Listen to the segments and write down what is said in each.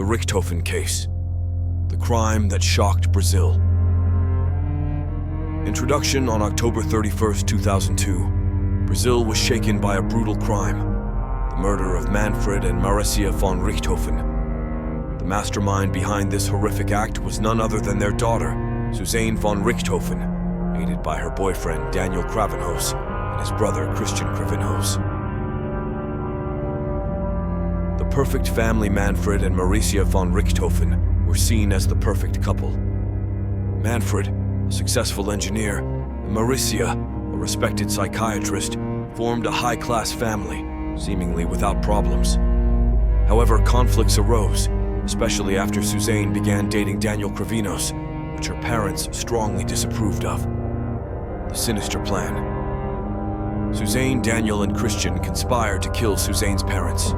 Richthofen Case, the crime that shocked Brazil. Introduction on October 31st, 2002. Brazil was shaken by a brutal crime, the murder of Manfred and Marísia von Richthofen. The mastermind behind this horrific act was none other than their daughter, Suzane von Richthofen, aided by her boyfriend Daniel Cravinhos and his brother Cristian Cravinhos. The perfect family Manfred and Marísia von Richthofen were seen as the perfect couple. Manfred, a successful engineer, and Marísia, a respected psychiatrist, formed a high-class family, seemingly without problems. However, conflicts arose, especially after Suzane began dating Daniel Cravinhos, which her parents strongly disapproved of. The sinister plan. Suzane, Daniel, and Cristian conspired to kill Suzane's parents.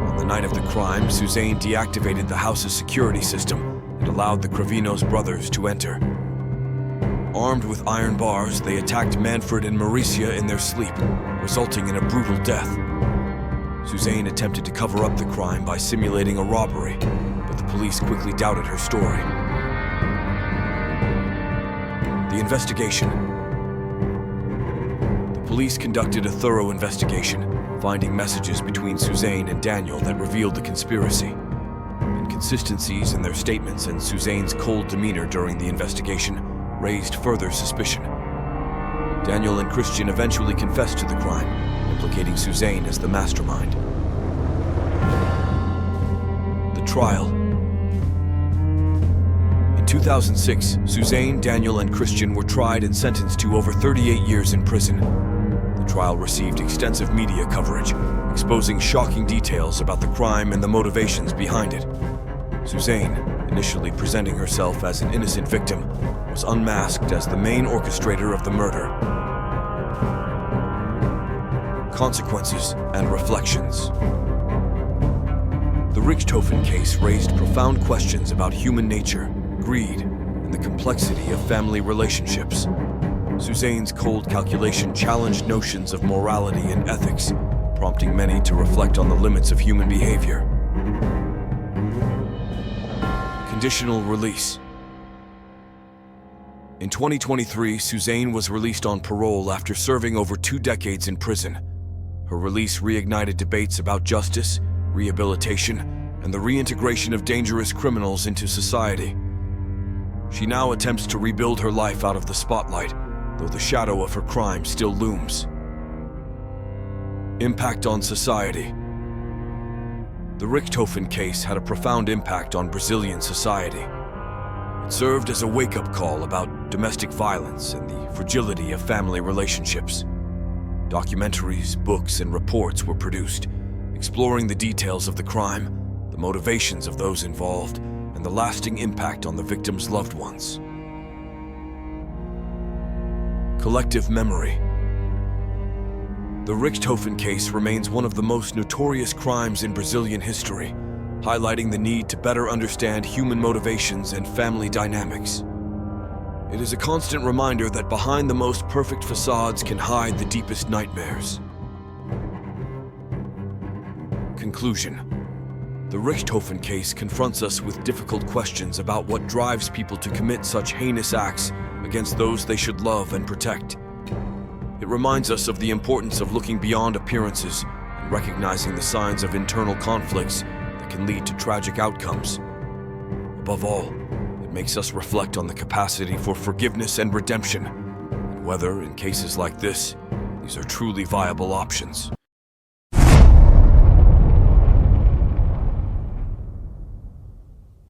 On the night of the crime, Suzane deactivated the house's security system and allowed the Cravinhos brothers to enter. Armed with iron bars, they attacked Manfred and Marísia in their sleep, resulting in a brutal death. Suzane attempted to cover up the crime by simulating a robbery, but the police quickly doubted her story. The investigation. The police conducted a thorough investigation, finding messages between Suzane and Daniel that revealed the conspiracy. Inconsistencies in their statements and Suzane's cold demeanor during the investigation raised further suspicion. Daniel and Cristian eventually confessed to the crime, implicating Suzane as the mastermind. The trial. In 2006, Suzane, Daniel, and Cristian were tried and sentenced to over 38 years in prison. The trial received extensive media coverage, exposing shocking details about the crime and the motivations behind it. Suzane, initially presenting herself as an innocent victim, was unmasked as the main orchestrator of the murder. Consequences and reflections. The Richthofen case raised profound questions about human nature, greed, and the complexity of family relationships. Suzane's cold calculation challenged notions of morality and ethics, prompting many to reflect on the limits of human behavior. Conditional release. In 2023, Suzane was released on parole after serving over 2 decades in prison. Her release reignited debates about justice, rehabilitation, and the reintegration of dangerous criminals into society. She now attempts to rebuild her life out of the spotlight, though the shadow of her crime still looms. Impact on society. The Richthofen case had a profound impact on Brazilian society. It served as a wake-up call about domestic violence and the fragility of family relationships. Documentaries, books, and reports were produced, exploring the details of the crime, the motivations of those involved, and the lasting impact on the victims' loved ones. Collective memory. The Richthofen case remains one of the most notorious crimes in Brazilian history, highlighting the need to better understand human motivations and family dynamics. It is a constant reminder that behind the most perfect facades can hide the deepest nightmares. Conclusion. The Richthofen case confronts us with difficult questions about what drives people to commit such heinous acts against those they should love and protect. It reminds us of the importance of looking beyond appearances and recognizing the signs of internal conflicts that can lead to tragic outcomes. Above all, it makes us reflect on the capacity for forgiveness and redemption, and whether, in cases like this, these are truly viable options.